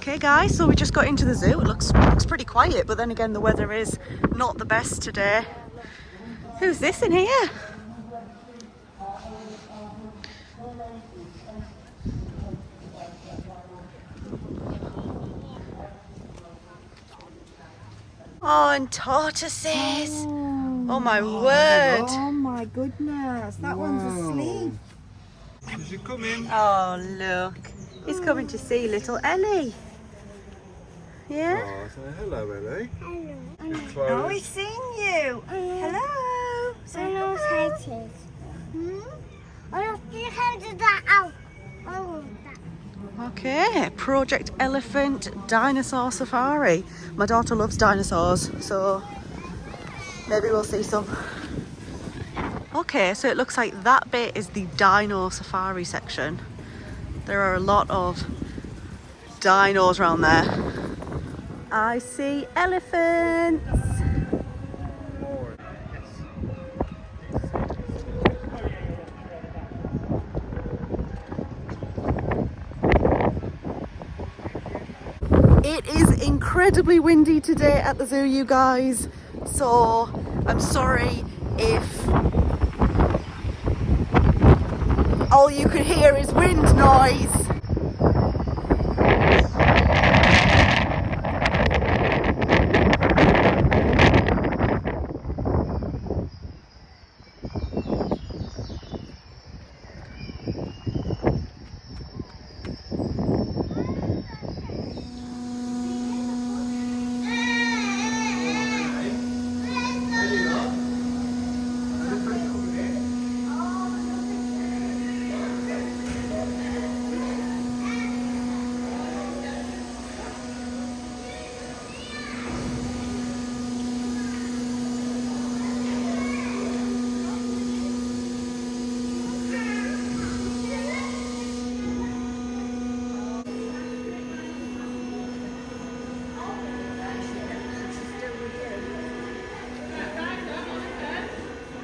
Okay guys, so we just got into the zoo. It looks pretty quiet, but then again the weather is not the best today. Who's this in here? Oh, and tortoises. Oh my word. Oh my goodness, that one's asleep. Did you come in? Oh look, he's coming to see little Ellie. Yeah? Oh, say hello, Ellie. Hello. Oh, he's seen you. Hello. Hello, sightings. Oh, you can do that out. Oh, that. Okay, Project Elephant Dinosaur Safari. My daughter loves dinosaurs, so maybe we'll see some. Okay, so it looks like that bit is the Dino Safari section. There are a lot of dinos around there. I see elephants. It is incredibly windy today at the zoo, you guys. So I'm sorry if all you could hear is wind noise.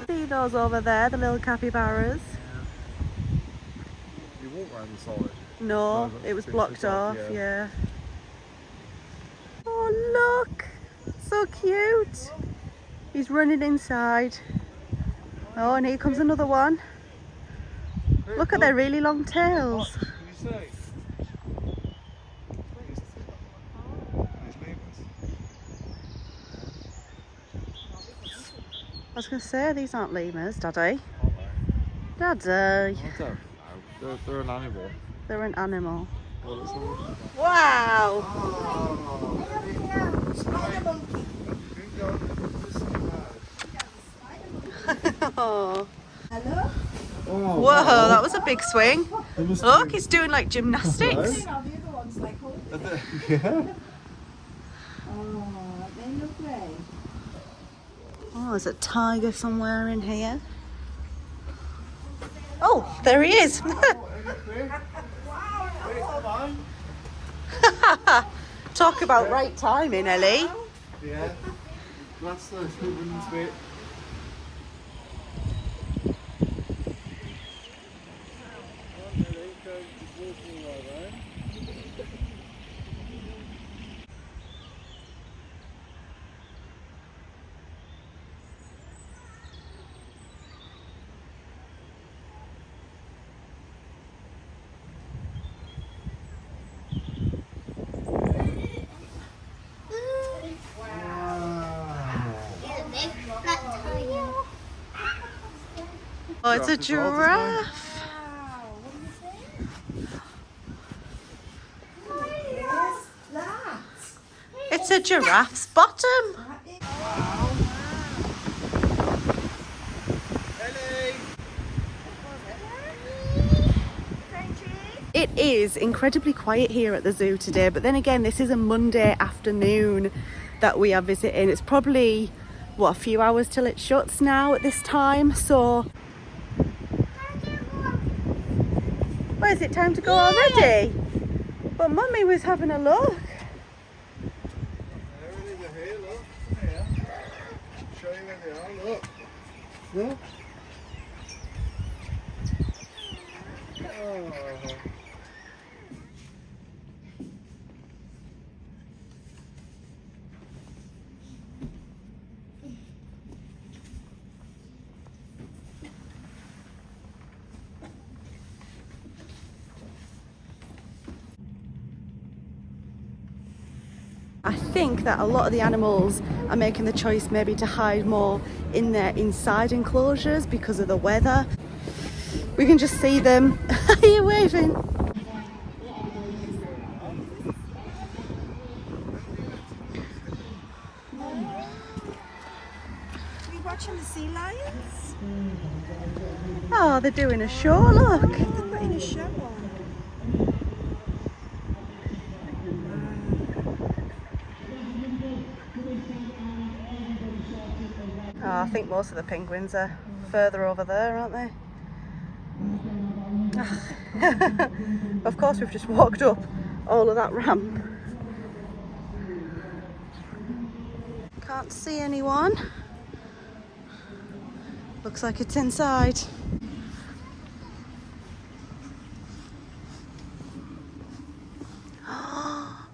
See those over there, the little capybaras? You walk around the side. No, No, it was it's blocked off, off, yeah. Oh look, so cute. He's running inside. Oh, and here comes another one. Look at their really long tails. What did you say? I was going to say, these aren't lemurs, Daddy. Daddy. I don't know. They're an animal. They're an animal. Well, it's all... Wow! Oh. Hello. Oh, Whoa, wow. that was a big swing. They must Look, be- he's doing like gymnastics. Now the other one's like holding. Yeah. Oh, they look great. Oh, there's a tiger somewhere in here. Oh, there he is. Talk about right timing, Ellie. Yeah. That's the children's bit. Oh, it's a giraffe. Yes, that. It's a giraffe's bottom. It is incredibly quiet here at the zoo today, but then again, this is a Monday afternoon that we are visiting. It's probably, what, a few hours till it shuts now at this time, so... Well, is it time to go already? But Mummy was having a look. They're here, look. Come here. Show you where they are, look. Look. Oh. I think that a lot of the animals are making the choice maybe to hide more in their inside enclosures because of the weather. We can just see them. Are you waving? Are we watching the sea lions? Oh, they're doing a show, look. They're putting a show on. Oh, I think most of the penguins are further over there, aren't they? Of course, we've just walked up all of that ramp. Can't see anyone. Looks like it's inside. Oh,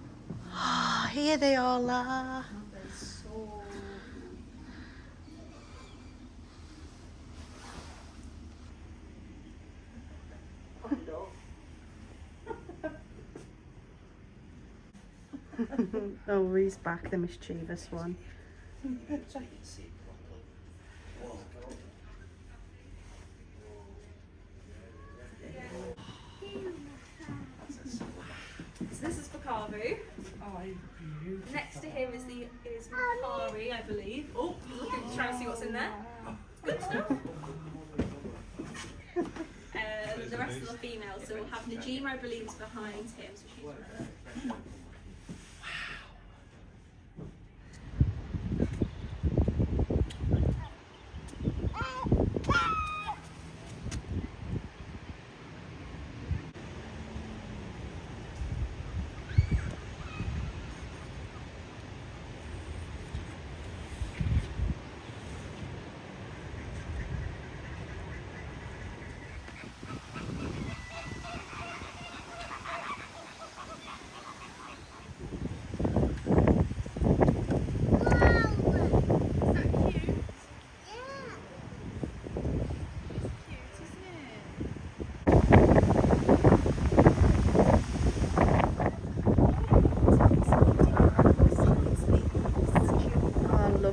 here they all are. Oh, he's back, the mischievous one. So this is for Kavu. Next to him is Makari, I believe. Oh, he's looking, trying to see what's in there. Good stuff. The rest of the females. So we'll have Najima, I believe, is behind him. So she's right.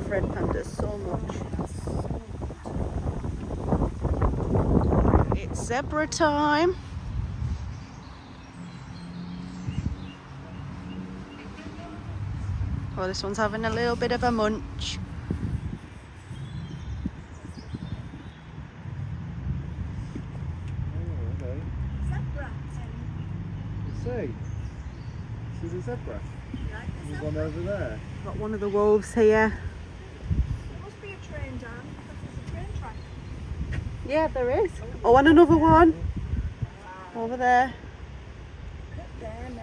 Red pandas so much. It's zebra time. Well, this one's having a little bit of a munch. Oh, okay. Zebra. See? This is a zebra. There's one over there. Got one of the wolves here. There must be a train, Dan. There's a train track. Yeah, there is. Oh, and another one over there. Look there, Nelly.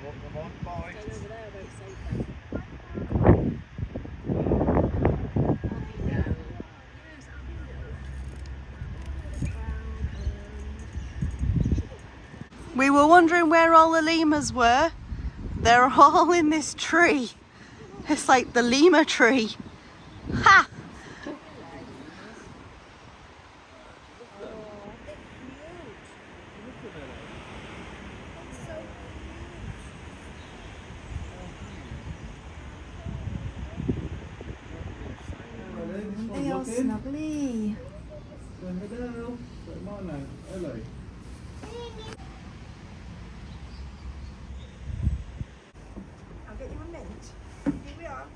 Come on, bye. Over there, very safe. We were wondering where all the lemurs were. They're all in this tree. It's like the lemur tree. Ha! They are snuggly. Hello. Hello. I'll get you a mint. Here we are.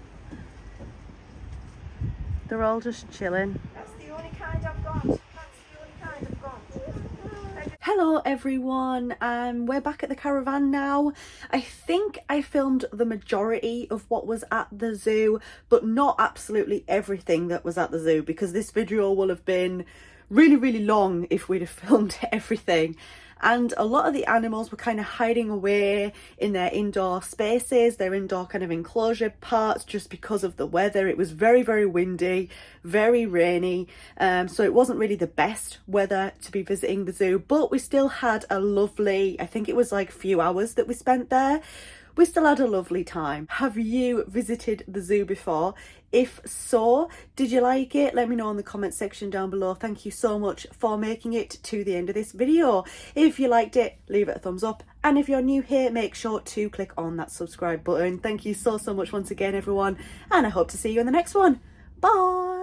They're all just chilling. That's the only kind I've got. That's the only kind I've got. Hello everyone, we're back at the caravan now. I think I filmed the majority of what was at the zoo, but not absolutely everything that was at the zoo, because this video will have been really long if we'd have filmed everything. and a lot of the animals were kind of hiding away in their indoor spaces, their indoor kind of enclosure parts, just because of the weather. It was very, very windy, very rainy, so it wasn't really the best weather to be visiting the zoo, but we still had a lovely, I think it was like a few hours that we spent there. We still had a lovely time. Have you visited the zoo before? If so, did you like it? Let me know in the comment section down below. Thank you so much for making it to the end of this video. If you liked it, leave it a thumbs up. And if you're new here, make sure to click on that subscribe button. Thank you so much once again, everyone. And I hope to see you in the next one. Bye.